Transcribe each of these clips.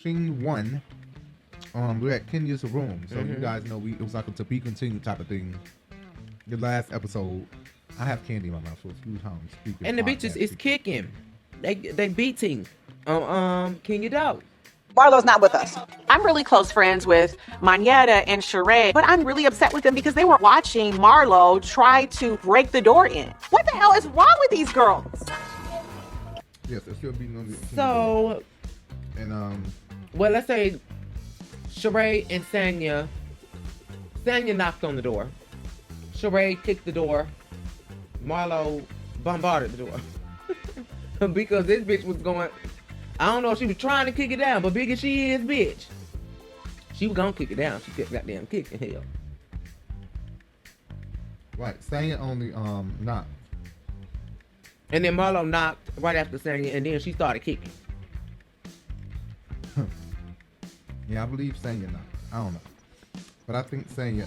scene 1. We're at Kenya's room, so you guys know it was like a to be continued type of thing. The last episode, I have candy in my mouth, so excuse how I'm speaking. And the bitches is kicking. They beating. Kenya Dog. Marlo's not with us. I'm really close friends with Monyetta and Sheree, but I'm really upset with them because they were watching Marlo try to break the door in. What the hell is wrong with these girls? Yes, it's still beating on the So, and well, let's say Sheree and Sanya knocked on the door. Sheree kicked the door. Marlo bombarded the door. Because this bitch was going, I don't know if she was trying to kick it down, but big as she is, bitch, she was gonna kick it down. She kept goddamn kicking hell. Right, Sanya only knocked. And then Marlo knocked right after Sanya, and then she started kicking. Yeah, I believe Sanya knocked. I don't know. But I think Sanya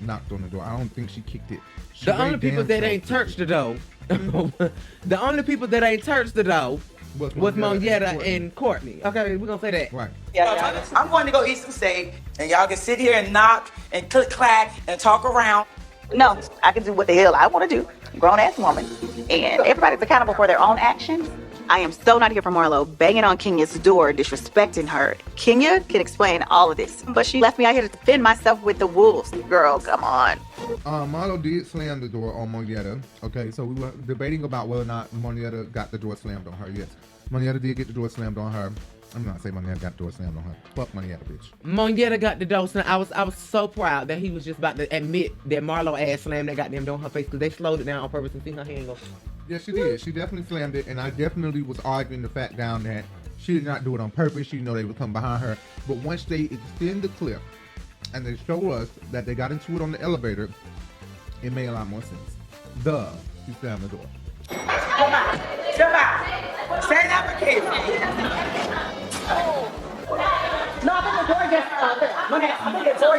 knocked on the door. I don't think she kicked it. The only people that ain't touched the door, the only people that ain't touched the door was Monyetta and Courtney. Okay, we're gonna say that. Right. Yeah, I'm going to go eat some steak, and y'all can sit here and knock and click clack and talk around. No, I can do what the hell I want to do. Grown ass woman. And everybody's accountable for their own actions. I am so not here for Marlo banging on Kenya's door, disrespecting her. Kenya can explain all of this, but she left me out here to defend myself with the wolves. Girl, come on. Marlo did slam the door on Monyetta. Okay, so we were debating about whether or not Monyetta got the door slammed on her. Yes, Monyetta did get the door slammed on her. I'm not saying Monyetta got the door slammed on her. Fuck Monyetta, bitch. Monyetta got the door slammed. I was so proud that he was just about to admit that Marlo ass slammed that goddamn door on her face because they slowed it down on purpose and see her hand go. Yeah, she did. She definitely slammed it, and I definitely was arguing the fact down that she did not do it on purpose. She didn't know they would come behind her. But once they extend the clip and they show us that they got into it on the elevator, it made a lot more sense. She slammed the door. Goodbye. Stand up and keep. No, I think the door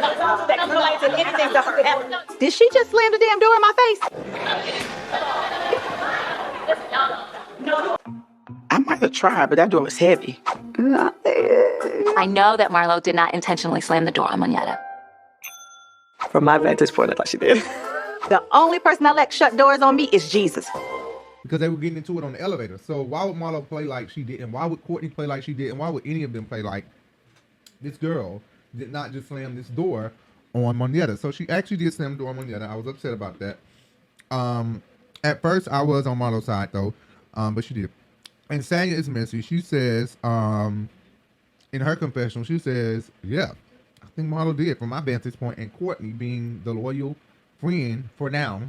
just Did she just slam the damn door in my face? I might have tried, but that door was heavy. I know that Marlo did not intentionally slam the door on Monyetta. From my vantage point, I thought she did. The only person I let shut doors on me is Jesus. Because they were getting into it on the elevator. So why would Marlo play like she did? And why would Courtney play like she did? And why would any of them play like this girl did not just slam this door on Monyetta? So she actually did slam the door on Monyetta. I was upset about that. At first, I was on Marlo's side, though. But she did. And Sanya is messy. She says, in her confessional, she says, yeah, I think Marlo did from my vantage point. And Courtney being the loyal friend for now.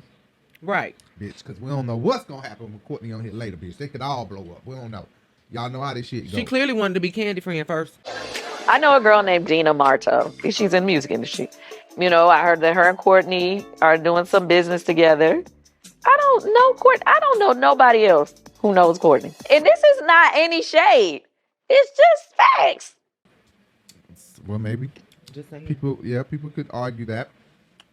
Right. Bitch, because we don't know what's going to happen with Courtney on here later, bitch. They could all blow up. We don't know. Y'all know how this shit goes. She clearly wanted to be Candy friend first. I know a girl named Gina Marto. She's in the music industry. You know, I heard that her and Courtney are doing some business together. I don't know Courtney. I don't know nobody else who knows Courtney. And this is not any shade. It's just facts. Well, maybe. Just saying. People could argue that.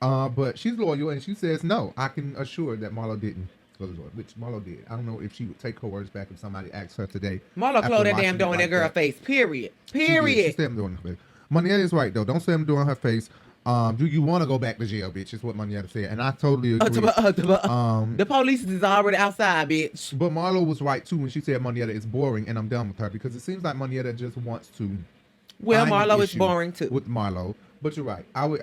But she's loyal, and she says, no, I can assure that Marlo didn't close the door, which Marlo did. I don't know if she would take her words back if somebody asked her today. Marlo closed that damn door in that girl's face, period. She slammed the door in her face. Monyetta is right, though. Don't slam the door in her face. Do you want to go back to jail, bitch, is what Monyetta said. And I totally agree. The police is already outside, bitch. But Marlo was right, too, when she said Monyetta is boring, and I'm done with her, because it seems like Monyetta just wants to... Well, Marlo is boring, too. With Marlo. But you're right. I would.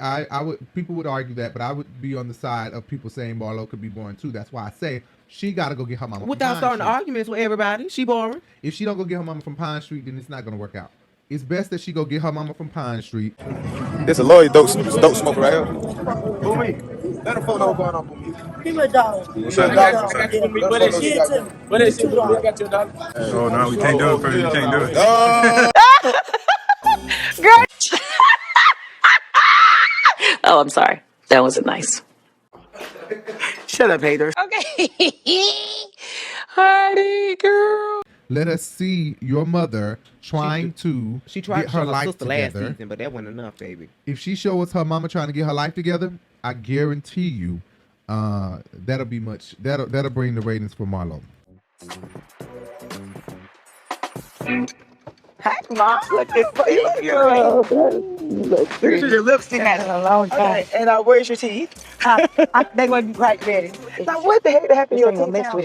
People would argue that, but I would be on the side of people saying Marlo could be boring too. That's why I say she got to go get her mama. Without starting arguments with everybody, she boring. If she don't go get her mama from Pine Street, then it's not gonna work out. It's best that she go get her mama from Pine Street. This a lawyer dope smoker right here. Who me? Let her phone know what's going on for me. Give me a dollar. What is it? I got your dollar. Oh no, we can't do it for you. We can't do it. Girl. Oh, I'm sorry. That wasn't nice. Shut up, haters. Okay. Honey, girl. Let us see your mother trying to tried get to show her life sister together. last season, but that wasn't enough, baby. If she show us her mama trying to get her life together, I guarantee you, that'll bring the ratings for Marlo. Hi, Mom. Look at you. Look at your lipstick. That's a long time. Okay, and where's your teeth? They wasn't quite ready. Now, what the heck happened to your teeth now?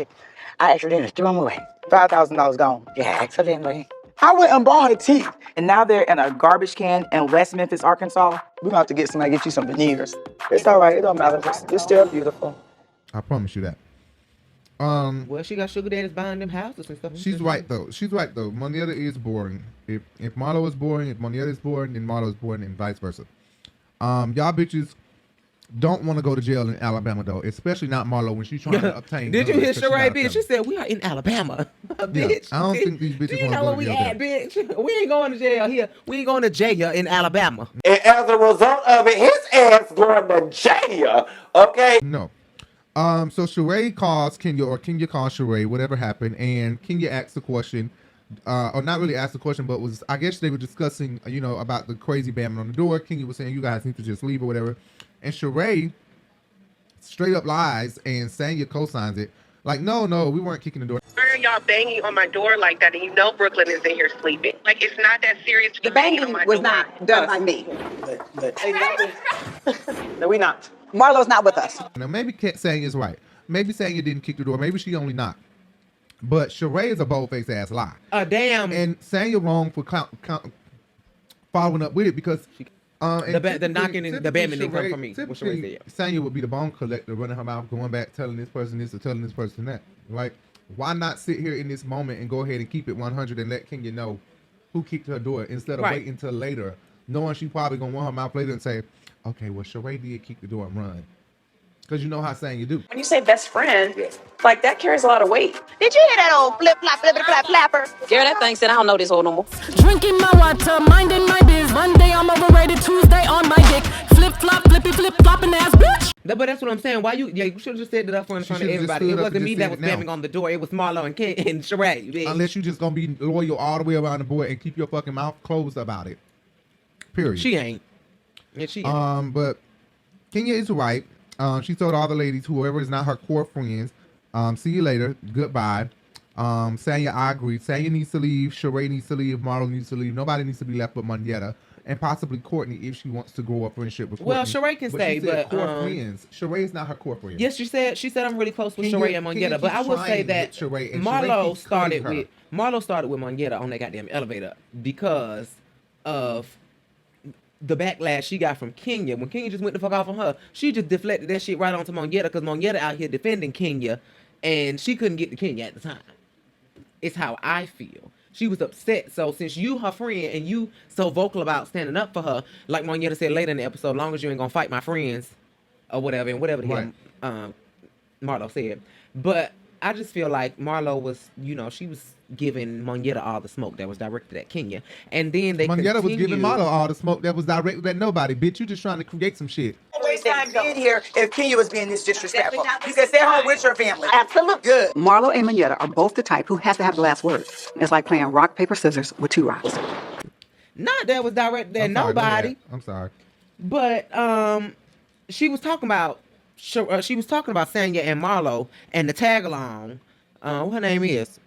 I accidentally threw them away. $5,000 gone. Yeah, accidentally. I went and bought her teeth, and now they're in a garbage can in West Memphis, Arkansas. We're gonna have to get you some veneers. It's all right. It don't matter. It's still beautiful. I promise you that. Well, she got sugar daddies buying them houses and stuff. She's right though. Monyetta is boring. If Marlo is boring, if Monyetta is boring, then Marlo is boring, and vice versa. Y'all bitches don't want to go to jail in Alabama though, especially not Marlo when she's trying to obtain. Did you hear Sheree, bitch? She said we are in Alabama, bitch. I don't think these bitches. Do you know where we at, bitch? We ain't going to jail here. We ain't going to jail in Alabama. And as a result of it, his ass going to jail. Okay. No. So Sheree calls Kenya, or Kenya calls Sheree, whatever happened, and Kenya asks the question, or not really asked the question, but I guess they were discussing, about the crazy banging on the door. Kenya was saying, you guys need to just leave or whatever. And Sheree straight up lies, and Sanya co-signs it. Like, no, we weren't kicking the door. Why are y'all banging on my door like that? And you know Brooklyn is in here sleeping. Like, it's not that serious. The banging was not done by me. No, we not. Marlo's not with us. Now, maybe Sanya is right. Maybe Sanya didn't kick the door. Maybe she only knocked. But Sheree is a bold-faced ass lie. Damn. And Sanya wrong for following up with it because... the knocking and the banging didn't come from me. Sanya would be the bone collector, running her mouth, going back, telling this person this or telling this person that. Right? Why not sit here in this moment and go ahead and keep it 100 and let Kenya know who kicked her door instead of waiting until later, knowing she probably gonna run her mouth later and say, okay, well, Sheree did kick the door and run. Because you know how Sanya do. When you say best friend, like, that carries a lot of weight. Did you hear that old flip-flop, flip-flop, flapper? Girl, that thing said I don't know this whole no more. Drinking my water, minding my biz. Monday I'm overrated, Tuesday on my dick. Flip-flop, flippy, flip-flopping ass bitch. But that's what I'm saying. Why you should have just said that up front in front of everybody. It wasn't me that was spamming on the door. It was Marlo and Sheree. Bitch. Unless you just gonna be loyal all the way around the board and keep your fucking mouth closed about it. Period. She ain't. Yeah, she ain't. But Kenya is right. She told all the ladies, whoever is not her core friends, see you later, goodbye. Sanya, I agree. Sanya needs to leave. Sheree needs to leave. Marlo needs to leave. Nobody needs to be left but Monyetta. And possibly Courtney if she wants to grow a friendship with Courtney. Well, Sheree can stay, but core friends. Sheree is not her core friend. Yes, she said I'm really close with Sheree and Monyetta. But I will say that Marlo started with Monyetta on that goddamn elevator because of the backlash she got from Kenya. When Kenya just went the fuck off on her, she just deflected that shit right onto Monyetta because Monyetta out here defending Kenya and she couldn't get to Kenya at the time. It's how I feel. She was upset. So since you her friend and you so vocal about standing up for her, like Monyetta said later in the episode, as long as you ain't gonna fight my friends or whatever, and whatever the hell Marlo said. But I just feel like Marlo was, she was giving Monyetta all the smoke that was directed at Kenya. And then Monyetta was giving Marlo all the smoke that was directed at nobody. Bitch, you just trying to create some shit. Waste time being here if Kenya was being this disrespectful. You can stay home with your family. Absolutely. Good. Marlo and Monyetta are both the type who has to have the last word. It's like playing rock, paper, scissors with 2 rocks. Not that was directed at nobody. I'm sorry. But she was talking about Sanya and Marlo and the tag along. What her name is?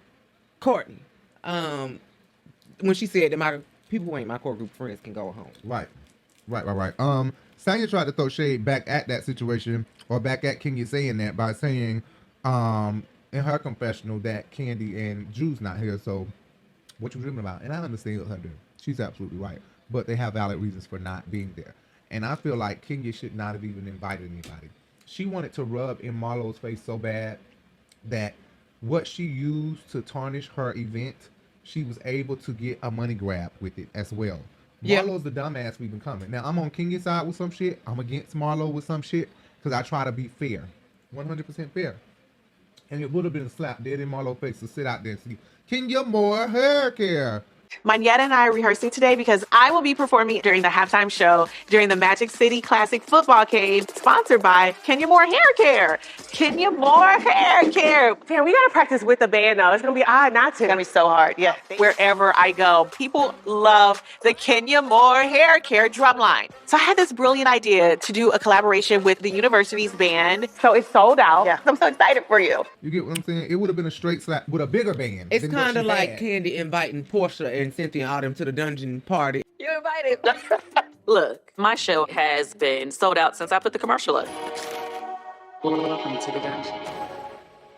Courtney. When she said that my people who ain't my core group friends can go home. Right. Sanya tried to throw shade back at that situation or back at Kenya saying that by saying in her confessional that Candy and Drew's not here, so what you dreaming about? And I understand what her doing. She's absolutely right. But they have valid reasons for not being there. And I feel like Kenya should not have even invited anybody. She wanted to rub in Marlo's face so bad that what she used to tarnish her event, she was able to get a money grab with it as well. Yeah. Marlo's the dumbass we've been coming. Now, I'm on Kenya's side with some shit. I'm against Marlo with some shit because I try to be fair. 100% fair. And it would have been a slap dead in Marlo's face to sit out there and see Kenya more hair care. Monyetta and I are rehearsing today because I I will be performing during the halftime show during the Magic City Classic Football Cave, sponsored by Kenya Moore Hair Care. Kenya Moore Hair Care. Man, we gotta practice with the band though. It's gonna be odd not to. It's gonna be so hard. Yeah. Wherever I go, people love the Kenya Moore Hair Care drumline. So I had this brilliant idea to do a collaboration with the university's band. So it's sold out. Yeah. I'm so excited for you. You get what I'm saying? It would have been a straight slap with a bigger band. It's than what kind of she like had. Candy inviting Portia and Cynthia out to the dungeon party. You're invited. Look, my show has been sold out since I put the commercial up. Welcome to the dungeon.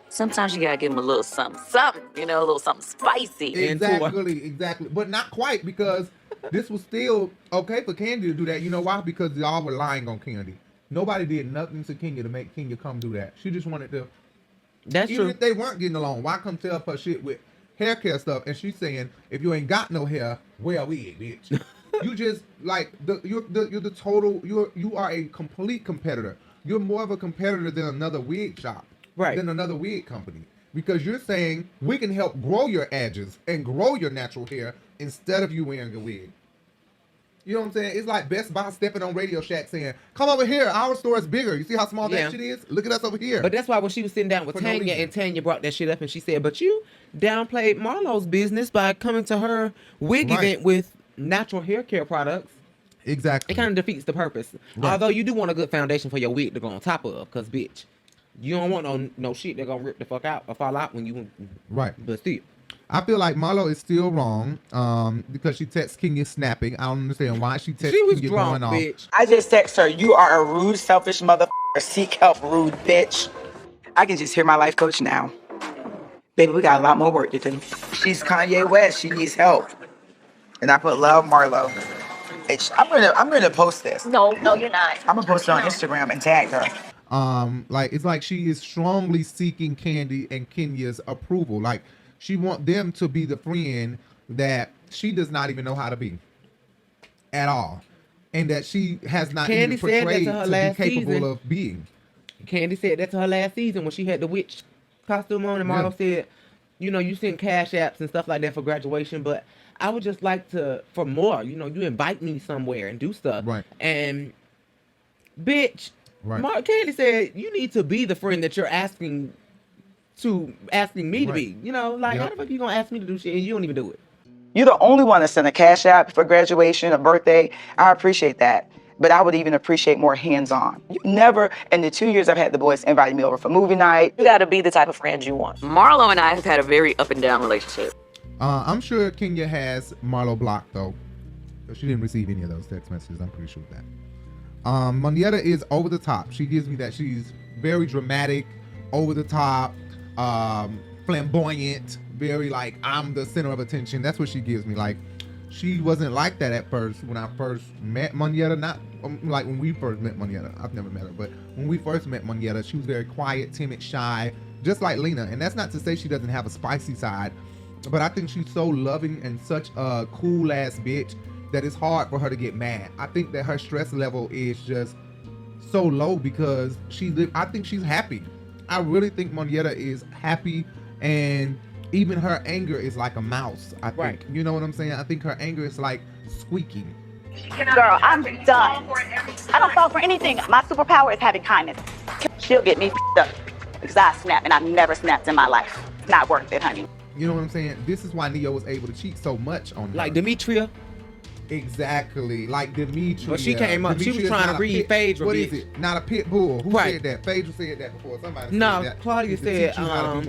Sometimes you gotta give them a little something, a little something spicy. Exactly. But not quite, because this was still okay for Candy to do that. You know why? Because y'all were lying on Candy. Nobody did nothing to Kenya to make Kenya come do that. She just wanted to. That's even true. if they weren't getting along, why come tell her shit with hair care stuff? And she's saying, if you ain't got no hair, wear a wig, bitch. You just like you're the total. You are a complete competitor. You're more of a competitor than another wig shop, right? Than another wig company, because you're saying we can help grow your edges and grow your natural hair instead of you wearing a wig. You know what I'm saying? It's like Best Buy stepping on Radio Shack saying, "Come over here. Our store is bigger. You see how small that shit is? Look at us over here." But that's why when she was sitting down with Tanya, and Tanya brought that shit up, and she said, "But you downplayed Marlo's business by coming to her wig event with natural hair care products." Exactly. It kind of defeats the purpose. Right. Although you do want a good foundation for your wig to go on top of, because bitch, you don't want no shit that gonna rip the fuck out or fall out when you But still, I feel like Marlo is still wrong because she texts Kenya snapping. I don't understand why she texts Kenya going off. Bitch. I just text her, "You are a rude, selfish motherfucker. Seek help, rude bitch." I can just hear my life coach now. Baby, we got a lot more work to do. She's Kanye West. She needs help. And I put love Marlo. I'm gonna post this. No, you're not. I'm gonna post it on Instagram and tag her. Like it's like she is strongly seeking Candy and Kenya's approval. Like she want them to be the friend that she does not even know how to be at all, and that she has not Candy even portrayed said that to her to last be capable season. of being. Candy said that to her last season when she had the witch costume on, and Marlo said, you send cash apps and stuff like that for graduation, but I would just like for more. You invite me somewhere and do stuff. Right. And bitch, right. Candy said you need to be the friend that you're asking me to be. How the fuck you gonna ask me to do shit and you don't even do it? You're the only one that sent a cash app for graduation, a birthday. I appreciate that. But I would even appreciate more hands-on. You never, in the 2 years I've had the boys invite me over for movie night. You gotta be the type of friend you want. Marlo and I have had a very up and down relationship. I'm sure Kenya has Marlo blocked though. She didn't receive any of those text messages. I'm pretty sure of that. Monyetta is over the top. She gives me that she's very dramatic, over the top, flamboyant, very like I'm the center of attention. That's what she gives me. Like she wasn't like that at first when I first met Monyetta. Not like when we first met Monyetta. I've never met her, but when we first met Monyetta, she was very quiet, timid, shy, just like Lena. And that's not to say she doesn't have a spicy side, but I think she's so loving and such a cool ass bitch that it's hard for her to get mad. I think that her stress level is just so low because I think she's happy. I really think Monyetta is happy, and even her anger is like a mouse, I think. Right. You know what I'm saying? I think her anger is like squeaking. Girl, I'm done. I don't fall for anything. My superpower is having kindness. She'll get me up because I snap, and I've never snapped in my life. Not worth it, honey. You know what I'm saying? This is why Neo was able to cheat so much on her. Like Demetria. Exactly, like Demetria. But she came up. She was trying to read Phaedra. What is it? Not a pit bull. Who said that? Phaedra said that before. Somebody said that. Claudia said, I'm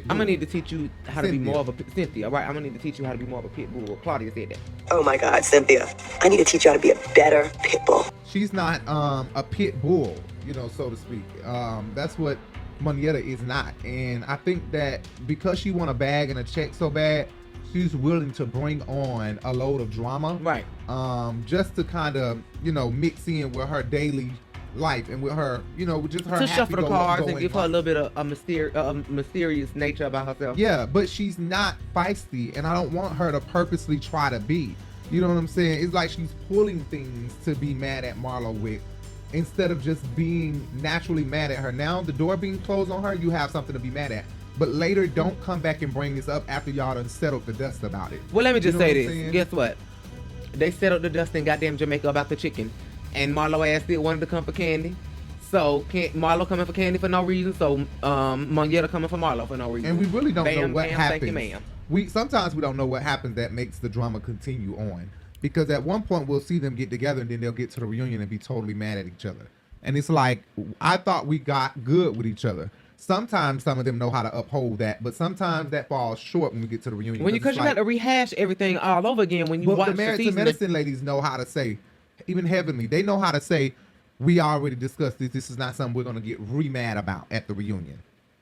gonna need to teach you how to be more of a Cynthia. Right? I'm gonna need to teach you how to be more of a pit bull. Claudia said that. Oh my God, Cynthia, I need to teach you how to be a better pit bull. She's not a pit bull, so to speak. That's what Monyetta is not, and I think that because she want a bag and a check so bad, she's willing to bring on a load of drama, right? Just to kind of, mix in with her daily life and with her, just her to shuffle the cards and give her a little bit of a mysterious nature about herself. Yeah, but she's not feisty, and I don't want her to purposely try to be. You know what I'm saying? It's like she's pulling things to be mad at Marlo with, instead of just being naturally mad at her. Now the door being closed on her, you have something to be mad at. But later, don't come back and bring this up after y'all done settled the dust about it. Well, let me just say this. Guess what? They settled the dust in goddamn Jamaica about the chicken. And Marlo ass still wanted to come for Candy. So Marlo coming for Candy for no reason. So Monyetta coming for Marlo for no reason. And we really don't know what happens. Thank you, ma'am. Sometimes we don't know what happens that makes the drama continue on. Because at one point we'll see them get together and then they'll get to the reunion and be totally mad at each other. And it's like, I thought we got good with each other. Sometimes some of them know how to uphold that, but sometimes that falls short when we get to the reunion. Because you got to rehash everything all over again when you watch the season. The medicine ladies know how to say, even Heavenly, they know how to say, we already discussed this. This is not something we're going to get re-mad about at the reunion.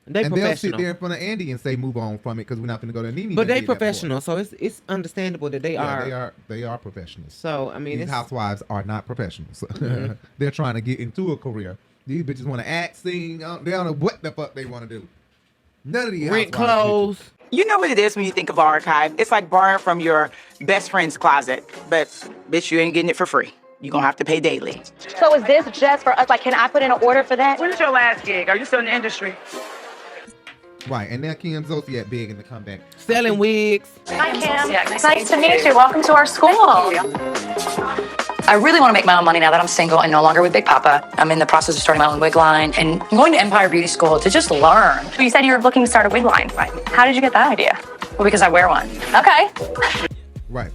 They'll sit there in front of Andy and say, move on from it because we're not going to go to Nene. But they professional, so it's understandable that they are. They are professionals. So, I mean, these housewives are not professionals. Mm-hmm. They're trying to get into a career. These bitches want to act, sing. They don't know what the fuck they want to do. None of these rent clothes. Bitches. You know what it is when you think of archive? It's like borrowing from your best friend's closet. But, bitch, you ain't getting it for free. You're going to have to pay daily. So is this just for us? Like, can I put in an order for that? When's your last gig? Are you still in the industry? Right, and now Kim Zolciak begging to come back. Selling wigs. Hi, Kim. Nice to meet you. Welcome to our school. I really want to make my own money now that I'm single and no longer with Big Papa. I'm in the process of starting my own wig line and I'm going to Empire Beauty School to just learn. You said you were looking to start a wig line. Right. How did you get that idea? Well, because I wear one. Okay. Right.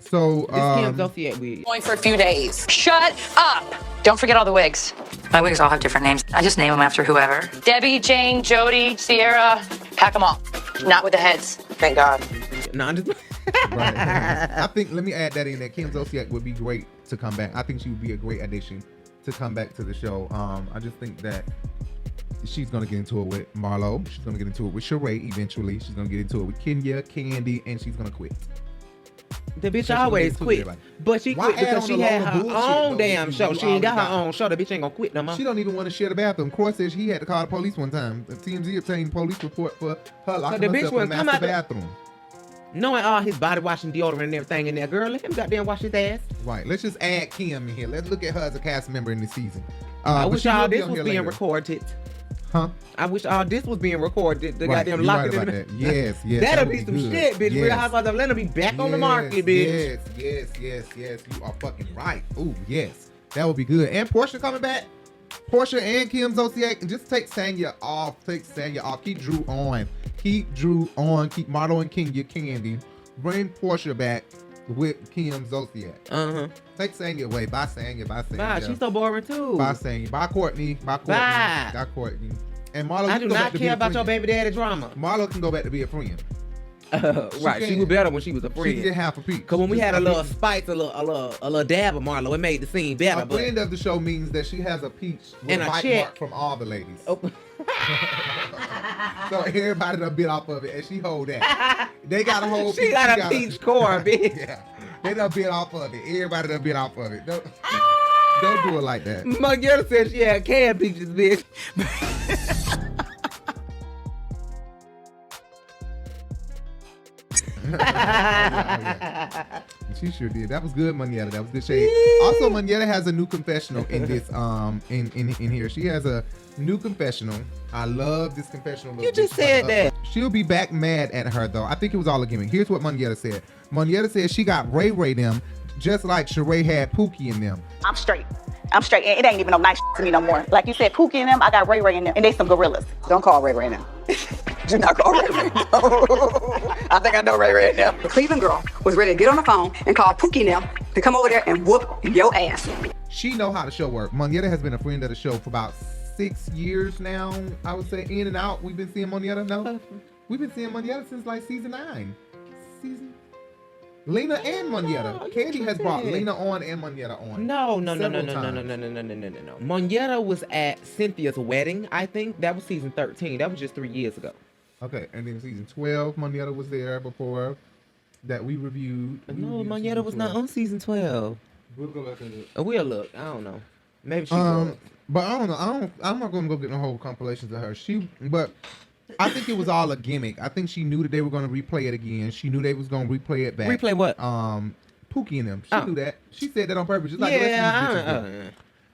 So, Kim Zolciak wig. Going for a few days. Shut up. Don't forget all the wigs. My wigs all have different names. I just name them after whoever. Debbie, Jane, Jody, Sierra. Pack them all. Not with the heads. Thank God. No, I'm just... Right. I think, let me add that in there. Kim Zolciak would be great to come back. I think she would be a great addition to come back to the show. I just think that she's going to get into it with Marlo. She's going to get into it with Sheree eventually. She's going to get into it with Kenya, Candy, and she's going to quit. The bitch always quit, but she quit because she had her own damn show. She ain't got her own show. The bitch ain't gonna quit no more. She don't even want to share the bathroom. Croy says he had to call the police one time. The TMZ obtained a police report for her locking herself in the master bathroom. Knowing all his body washing deodorant and everything in there, girl, let him goddamn wash his ass. Right. Let's just add Kim in here. Let's look at her as a cast member in this season. I wish all this was being recorded. Huh? I wish all this was being recorded. The right, goddamn lock it in that. Yes. That'll be some shit, bitch. Yes. Real Housewives of Atlanta be back on the market, bitch. Yes. You are fucking right. Ooh, yes. That would be good. And Portia coming back. Portia and Kim Zolciak. And just take Sanya off. Keep Drew on. Keep Marlo and Kenya Candy. Bring Portia back with Kim Zolciak. Take Sanya away. Bye, Sanya. Bye. She's so boring, too. Bye, Sanya. Bye, Courtney. Bye. Courtney. And Marlo, I do not care about your baby daddy drama. Marlo can go back to be a friend. Right, she was better when she was a friend. She can get half a piece. Cause when we had a little spice, a little dab of Marlo, it made the scene better. A friend of the show means that she has a peach with and a bite mark from all the ladies. Oh. So everybody done bit off of it, and she hold that. They got a whole. She got a peach core, bitch. Yeah, they done bit off of it. Everybody done bit off of it. Don't do it like that. Monyetta said she had canned peaches, bitch. She sure did. That was good, Monyetta. That was good shade. Also, Monyetta has a new confessional in this in here. She has a new confessional. I love this confessional. You just said that. She'll be back mad at her though. I think it was all a gimmick. Here's what Monyetta said. Monyetta said she got Ray them just like Sheree had Pookie in them. I'm straight. It ain't even no nice to me no more. Like you said, Pookie in them, I got Ray in them, and they some gorillas. Don't call Ray now. Do not call Ray. I think I know Ray now. The Cleveland girl was ready to get on the phone and call Pookie now to come over there and whoop your ass. She know how the show work. Monyetta has been a friend of the show for about 6 years now. I would say in and out. We've been seeing Monyetta. No, we've been seeing Monyetta since like season 9. Lena and Monyetta. Candy has brought Lena on and Monyetta on. No. Monyetta was at Cynthia's wedding, I think. That was season 13. That was just 3 years ago. Okay, and then season 12, Monyetta was there before that we reviewed. No, Monyetta was not on season 12. We'll go back and look. We'll look. I don't know. Maybe she was. But I don't know. I'm not going to go get no whole compilations of her. But I think it was all a gimmick. I think she knew that they were going to replay it again. She knew they was going to replay it back. Replay what? Pookie and them. She knew that. She said that on purpose. Just like the rest of these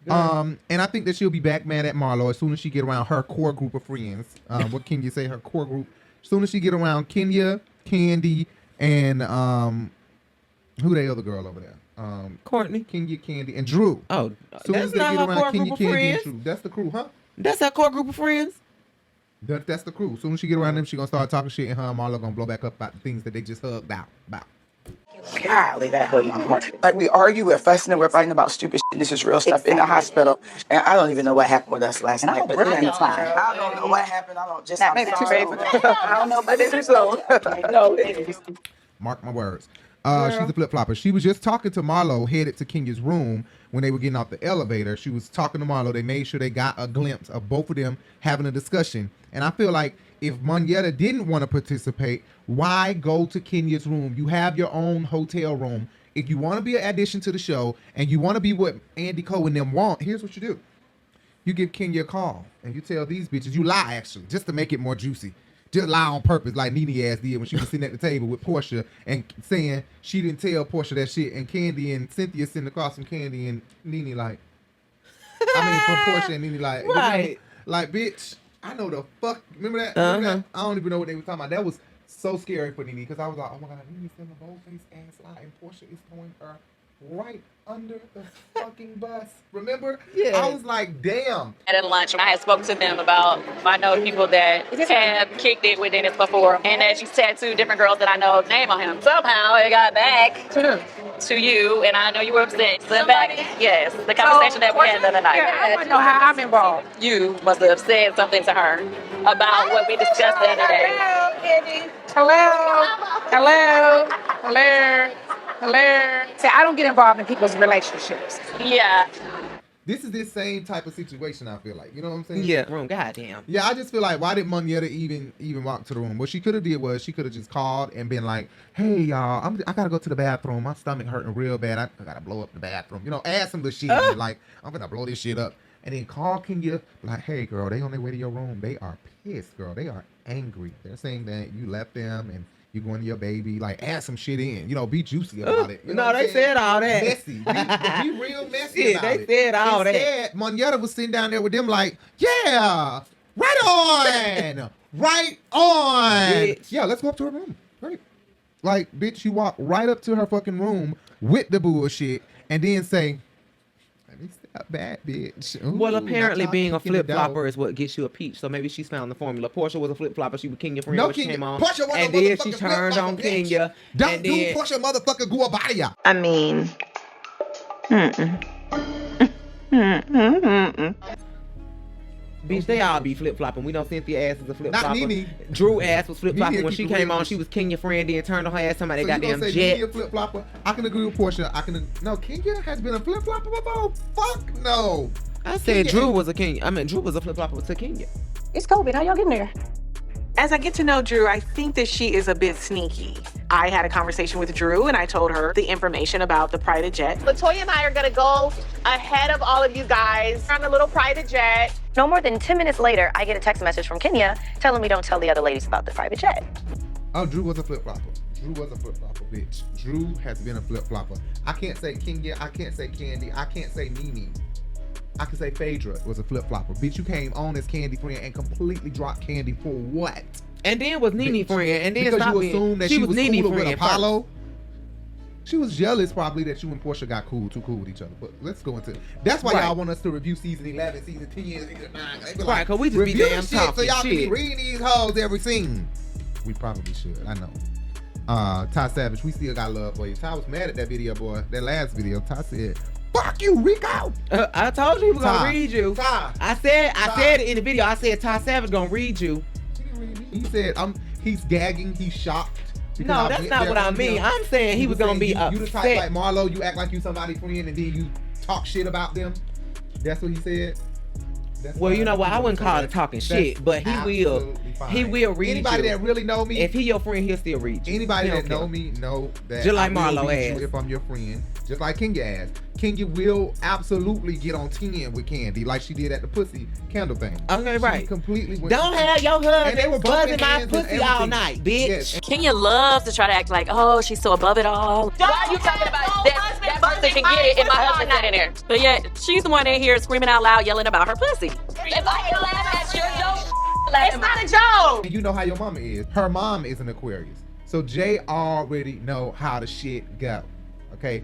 bitches. And I think that she'll be back mad at Marlo as soon as she get around her core group of friends. What can you say? Her core group. As soon as she get around Kenya, Candy, and Who the other girl over there? Courtney, Kenya, Candy, and Drew. Oh, Soon that's as they not get her around core Kenya, group of Candy, and friends. Drew. That's the crew, huh? That's her core group of friends. That's the crew. Soon as she get around them, she gonna start talking shit, and her and Marlo gonna blow back up about the things that they just hugged out about. Golly, that hurt my heart. Like, we argue, we're fussing, and we're fighting about stupid shit. This is real stuff in the hospital. And I don't even know what happened with us last night. But I don't know what happened. I don't just. I don't know, but this is so. No, Mark my words. She's a flip-flopper. She was just talking to Marlo, headed to Kenya's room when they were getting off the elevator. She was talking to Marlo. They made sure they got a glimpse of both of them having a discussion. And I feel like if Monyetta didn't want to participate, why go to Kenya's room? You have your own hotel room. If you want to be an addition to the show and you want to be what Andy Cole and them want, here's what you do. You give Kenya a call and you tell these bitches, you lie actually, just to make it more juicy. Just lie on purpose like Nene ass did when she was sitting at the table with Portia and saying she didn't tell Portia that shit, and Candy and Cynthia sitting across from Candy and Nene like, from Portia and Nene like, right. Like, bitch, I know the fuck. Remember that? Remember that? I don't even know what they were talking about. That was so scary for Nene because I was like, oh my God, Nene's in the bold-faced ass lie and Portia is throwing her right under the fucking bus. Remember? Yeah. I was like, damn. At lunch, I had spoke to them about, I know people that have kicked it with Dennis before, and that she's tattooed different girls that I know name on him. Somehow it got back to you, and I know you were upset. Yes, the conversation that we had the other night. Yeah, I want to know how I'm involved. You must have said something to her about what we discussed the other day. Hello, Kenny. Hello. See, I don't get involved in people's relationships. Yeah. This is this same type of situation, I feel like. You know what I'm saying? Yeah, goddamn. Yeah, I just feel like, why did Monyetta even walk to the room? What she could have did was she could have just called and been like, hey, y'all, I got to go to the bathroom. My stomach hurting real bad. I got to blow up the bathroom. You know, add some of the shit. Like, I'm going to blow this shit up. And then call Kenya, like, hey, girl, they on their way to your room. They are pissed, girl. They are angry. They're saying that you left them and you going to your baby. Like, add some shit in. You know, be juicy about it. You know they said all that. Messy. Be real messy about it. They said all that. Instead, Monyetta was sitting down there with them like, yeah, right on. Right on. Bitch. Yeah, let's go up to her room. Right. Like, bitch, you walk right up to her fucking room with the bullshit and then say, bad bitch. Ooh, well, apparently being a flip-flopper is what gets you a peach. So maybe she's found the formula. Portia was a flip-flopper. She was Kenya friend when she came on. Portia was and a then she turned on Kenya. Don't do Portia motherfucker Guabaya. I mean, Bitch, they all be flip-flopping. We know Cynthia ass is a flip-flopper. Not Nene. Drew ass was flip-flopping Nene when she came on. She was Kenya friend, then turned on her ass somebody So goddamn say jet. Nene a flip-flopper? I can agree with Portia. No, Kenya has been a flip-flopper before? Fuck no. I said Drew was a Kenya. I mean, Drew was a flip-flopper to Kenya. It's COVID. How y'all getting there? As I get to know Drew, I think that she is a bit sneaky. I had a conversation with Drew and I told her the information about the private jet. Latoya and I are gonna go ahead of all of you guys on a little private jet. No more than 10 minutes later, I get a text message from Kenya telling me don't tell the other ladies about the private jet. Oh, Drew was a flip-flopper. Drew was a flip-flopper, bitch. Drew has been a flip-flopper. I can't say Kenya. I can't say Candy. I can't say Nene. I can say Phaedra was a flip-flopper. Bitch, you came on as Candy friend and completely dropped Candy for what? And then was Nene friend. And then because stopped you being. assumed that she was Nene cooler with friend Apollo. She was jealous probably that you and Portia got too cool with each other. But let's go into that's why y'all want us to review season 11, season 10, season 9. Right, because we just be damn shit talking so y'all shit. can be reading these hoes every scene. We probably should. I know. Ty Savage, we still got love for you. Ty was mad at that video, boy. That last video. Ty said, fuck you, Rico. I told you he was Ty. gonna read you. Ty. I said it in the video. I said Ty Savage gonna read you. He said, he's gagging, he's shocked. No, that's not what I mean. I'm saying he was gonna be upset. You the type like Marlo, you act like you somebody's friend and then you talk shit about them. That's what he said. Well, you know what? I wouldn't call it talking shit, but he will read Anybody you. that really know me, if he your friend, he'll still read you. Anybody He that don't know care. me know that Just like I will Marlo read you ass. if I'm your friend. Just like Kenya ass. Kenya will absolutely get on 10 with Candy like she did at the pussy candle thing. Okay, She right. completely went Don't to- have your And they were husband bumping buzzing my hands and pussy all everything. night, bitch. Yes. Kenya loves to try to act like, oh, she's so above it all. Why are you talking about that? That person can get it and my husband's not in there. But yet, she's the one in here screaming out loud, yelling about her pussy. If I can laugh at your joke, It's not a joke. And you know how your mama is. Her mom is an Aquarius. So Jay already know how the shit go. Okay,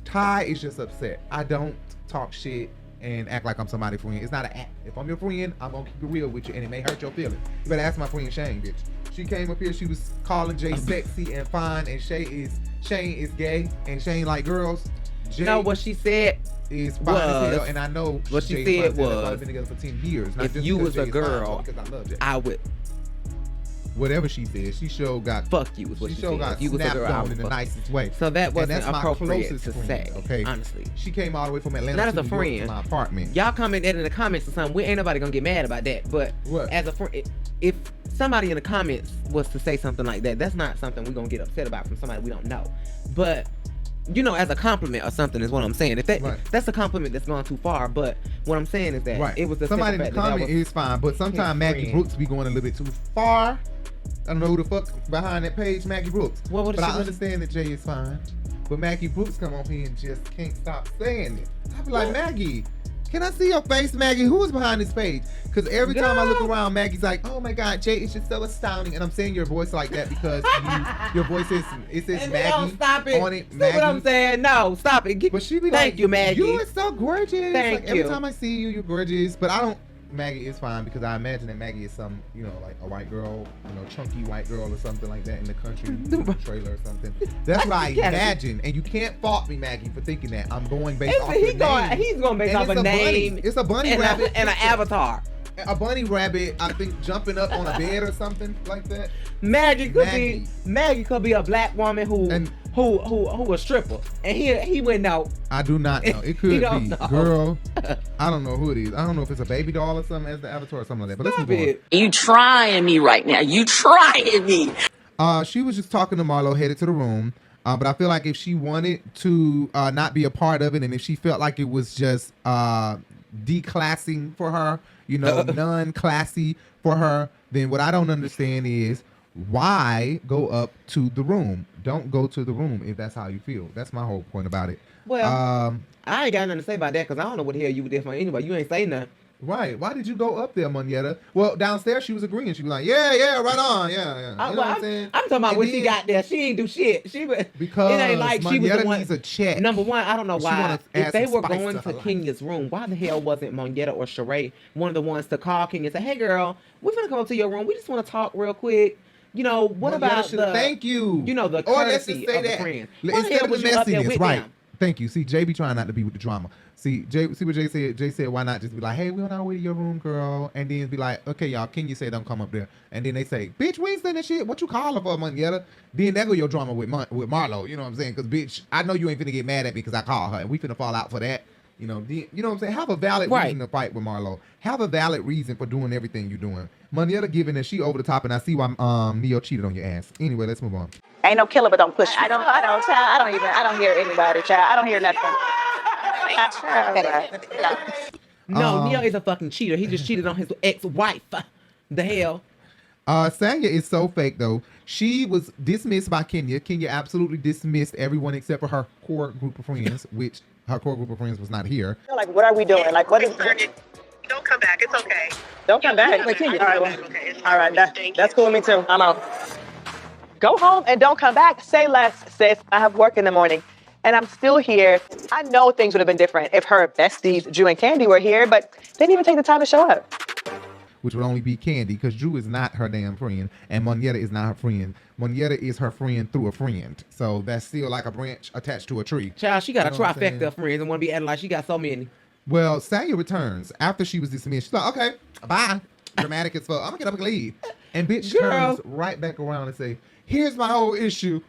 Ty is just upset. I don't talk shit and act like I'm somebody's friend. It's not an act. If I'm your friend, I'm gonna keep it real with you, and it may hurt your feelings. You better ask my friend Shane, bitch. She came up here, she was calling Jay sexy and fine, and Shane is gay, and Shane like girls. Jay what she said is fine as hell, and I know what she Jay said was was been together for 10 years. Not if just you because was a Jay is fine, girl, because I loved it. I would. Whatever she said, she sure got fuck you. Is what she sure said. got If you was a snapped girl, I on would in the fuck you. nicest way. So that wasn't and that's appropriate my closest to friend, say. Okay, honestly, she came all the way from Atlanta not as to a New York to friend. my apartment. Y'all comment that in the comments or something. We ain't nobody gonna get mad about that. But what? As a friend, if somebody in the comments was to say something like that, that's not something we're gonna get upset about from somebody we don't know. But as a compliment or something is what I'm saying. If that's a compliment that's gone too far. But what I'm saying is that it was the somebody in the comment is fine, but sometimes Maggie Brooks be going a little bit too far. I don't know who the fuck behind that page, Maggie Brooks. But I understand that Jay is fine. But Maggie Brooks come on here and just can't stop saying it. I be like, Maggie, can I see your face, Maggie? Who is behind this page? Because every time I look around, Maggie's like, oh my God, Jay is just so astounding. And I'm saying your voice like that because your voice says Maggie stop it. on it. See what I'm saying? No, stop it. But she be Thank like, you, Maggie. You are so gorgeous. Thank Every you. time I see you, you're gorgeous. But I don't. Maggie is fine because I imagine that Maggie is some, like a white girl, chunky white girl or something like that in the country trailer or something. That's what I imagine. And you can't fault me, Maggie, for thinking that. I'm going based off the name. He's going based off a name. It's a bunny rabbit. And an avatar. A bunny rabbit, I think, jumping up on a bed or something like that. Maggie could be a black woman who a stripper, and he went out. I do not know. It could be know. girl. I don't know who it is. I don't know if it's a baby doll or something as the avatar or something like that. But let's move on. You trying me right now? You trying me? She was just talking to Marlo, headed to the room. But I feel like if she wanted to not be a part of it, and if she felt like it was just declassing for her, non-classy for her, then what I don't understand is why go up to the room? Don't go to the room if that's how you feel. That's my whole point about it. Well, I ain't got nothing to say about that because I don't know what the hell you did for anyway. You ain't say nothing. Right. Why did you go up there, Monyetta? Well, downstairs she was agreeing. She was like, yeah, right on. Yeah. You know what I'm saying? I'm talking about when she got there. She ain't do shit. Because it ain't like she was the one. Needs a check. Number one, I don't know why. If they were going to life. Kenya's room, why the hell wasn't Monyetta or Sheree one of the ones to call Kenya and say, hey, girl, we're going to come up to your room. We just want to talk real quick. What about the... Thank you. The courtesy of the friend. Instead of the messiness, right. Thank you. See, Jay be trying not to be with the drama. See what Jay said? Jay said, why not just be like, hey, we're on our way to your room, girl. And then be like, okay, y'all, Kenya said don't come up there. And then they say, bitch, we ain't saying that shit. What you calling for, Monyetta? Then there go your drama with Marlo. You know what I'm saying? Because, bitch, I know you ain't finna get mad at me because I called her. And we finna fall out for that. You know what I'm saying? Have a valid reason to fight with Marlo. Have a valid reason for doing everything you're doing. Monyetta giving that she over the top, and I see why Neo cheated on your ass. Anyway, let's move on. Ain't no killer, but don't push me. I don't hear anybody, child. I don't hear nothing. No, Neo is a fucking cheater. He just cheated on his ex-wife. The hell? Sanya is so fake, though. She was dismissed by Kenya. Kenya absolutely dismissed everyone except for her core group of friends, which her core group of friends was not here. Like, what are we doing? Like, what is... Don't come back. It's okay. Don't come back. All right, that's cool with me too. I'm out. Go home and don't come back. Say less, sis. I have work in the morning. And I'm still here. I know things would have been different if her besties, Drew and Candy, were here, but they didn't even take the time to show up. Which would only be Candy, because Drew is not her damn friend, and Monyetta is not her friend. Monyetta is her friend through a friend. So that's still like a branch attached to a tree. Child, she got a trifecta of friends and want to be acting like she got so many. Well, Sanya returns after she was dismissed. She's like, okay, bye. Dramatic as fuck. I'm going to get up and leave. And bitch turns right back around and say, here's my whole issue.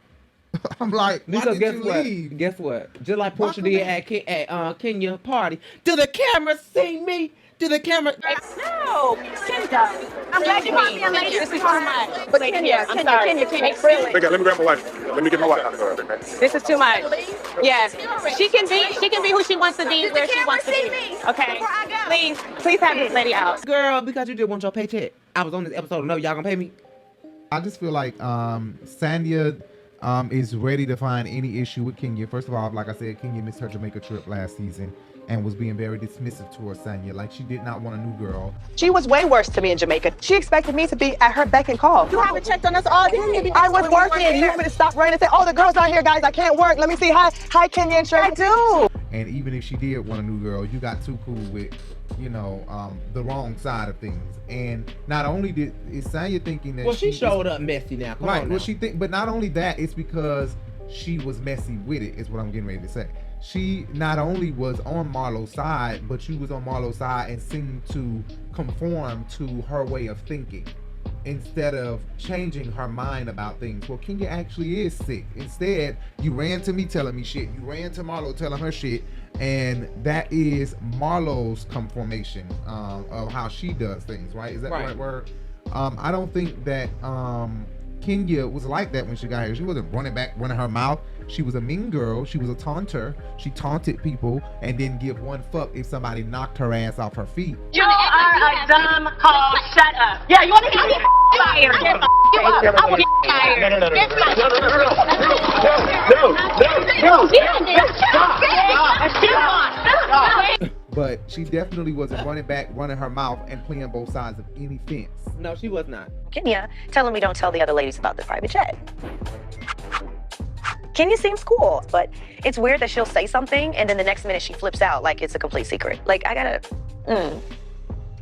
I'm like, why did you leave? Guess what? Just like Portia did at Kenya party. Do the camera see me? Do the camera? No, Kenya. I'm glad you called me a lady. This is too much. But Kenya, I'm sorry. Kenya, freely. Let me grab my wife. Let me get my wife out of her. This is too much. Yes, she can be who she wants to be, where she wants to be. Okay, please have this lady out. Girl, because you did want your paycheck. I was on this episode. No, y'all gonna pay me? I just feel like Sanya is ready to find any issue with Kenya. First of all, like I said, Kenya missed her Jamaica trip last season. and was being very dismissive towards Sanya. Like she did not want a new girl. She was way worse to me in Jamaica. She expected me to be at her beck and call. You haven't checked on us all day. I was working. You want me to stop running and say, oh, the girl's not here, guys. I can't work. Let me see. Hi, Kenya and Trey. I do. And even if she did want a new girl, you got too cool with, you know, the wrong side of things. And not only is Sanya thinking that she showed up messy now. Come on now. Well, but not only that, it's because she was messy with it, is what I'm getting ready to say. She not only was on Marlo's side, but she was on Marlo's side and seemed to conform to her way of thinking instead of changing her mind about things. Well, Kenya actually is sick. Instead, you ran to me telling me shit. You ran to Marlo telling her shit. And that is Marlo's conformation of how she does things, right? Is that the right word? I don't think that Kenya was like that when she got here. She wasn't running her mouth. She was a mean girl. She was a taunter. She taunted people and didn't give one fuck if somebody knocked her ass off her feet. You are a dumb hoe. Shut up. Yeah, you want to get fired? Get fired. I will get fired. No. But she definitely wasn't running her mouth and playing both sides of any fence. No, she was not. Kenya telling me don't tell the other ladies about the private jet. Kenya seems cool, but it's weird that she'll say something and then the next minute she flips out like it's a complete secret. Like, I gotta,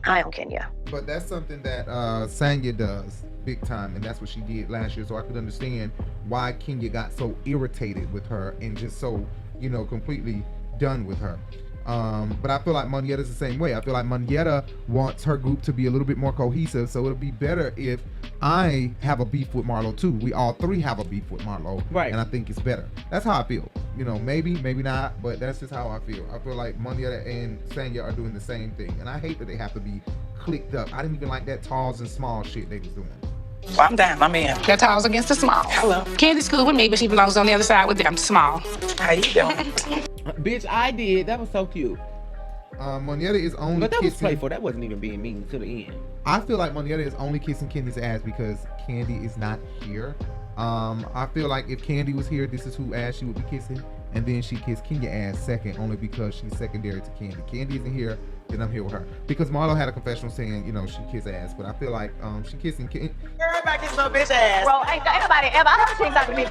eye on Kenya. But that's something that Sanya does big time, and that's what she did last year. So I could understand why Kenya got so irritated with her and just so, you know, completely done with her. But I feel like Monyetta's the same way. I feel like Monyetta wants her group to be a little bit more cohesive, so it'll be better if I have a beef with Marlo too. We all three have a beef with Marlo, right? And I think it's better. That's how I feel. You know, maybe not, but that's just how I feel. I feel like Monyetta and Sanya are doing the same thing, and I hate that they have to be clicked up. I didn't even like that talls and small shit they was doing. Well, I'm down. I'm in. They're talls against the small. Hello. Candy's cool with me, but she belongs on the other side with them small. How you doing? Bitch, I did. That was so cute. Monyetta is only But that was kissing... playful. That wasn't even being mean to the end. I feel like Monyetta is only kissing Candy's ass because Candy is not here. I feel like if Candy was here, this is who ass she would be kissing. And then she kissed Kenya ass second, only because she's secondary to Candy. Candy isn't here, then I'm here with her. Because Marlo had a confessional saying, you know, she kissed ass. But I feel like she kissing Candy. Everybody kiss little bitch ass. Bro, ain't nobody ever. I heard she talking to me.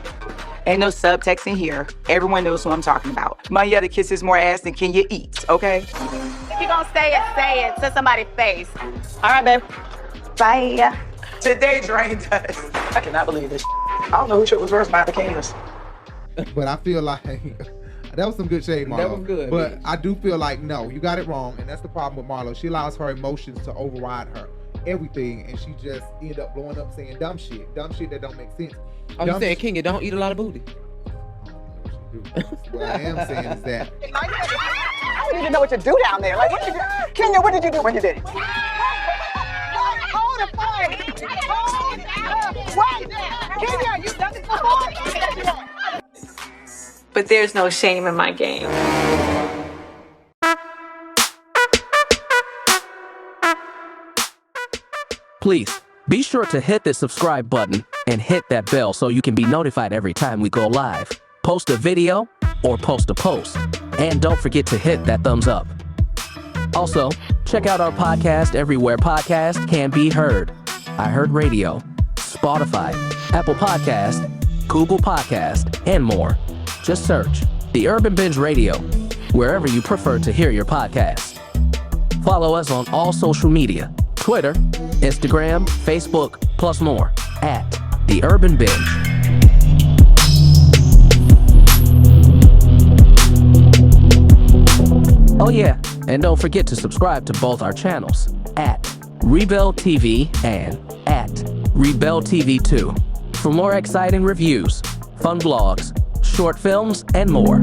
Ain't no subtext in here. Everyone knows who I'm talking about. Monyetta kisses more ass than Kenya eats, okay? If you gonna say it to somebody's face. All right, babe. Bye. Today drained us. I cannot believe this. I don't know who shit was worse, mine or Kenya's. But I feel like that was some good shade, Marlo. That was good. But bitch. I do feel like, no, you got it wrong. And that's the problem with Marlo. She allows her emotions to override her everything. And she just end up blowing up saying dumb shit that don't make sense. I'm just saying, Kenya, don't eat a lot of booty. What I am saying is that I don't even know what to do down there. Like, what did you do? Kenya, what did you do when you did it? Hold the phone. Wait. Kenya, you done this before? But there's no shame in my game. Please, be sure to hit the subscribe button and hit that bell so you can be notified every time we go live, post a video, or post a post. And don't forget to hit that thumbs up. Also, check out our podcast everywhere podcasts can be heard. iHeartRadio, Spotify, Apple Podcast, Google Podcast, and more. Just search The Urban Binge Radio, wherever you prefer to hear your podcasts. Follow us on all social media, Twitter, Instagram, Facebook, plus more, at The Urban Binge. Oh yeah, and don't forget to subscribe to both our channels, at Rebel TV and at Rebel TV 2, for more exciting reviews, fun vlogs, short films, and more.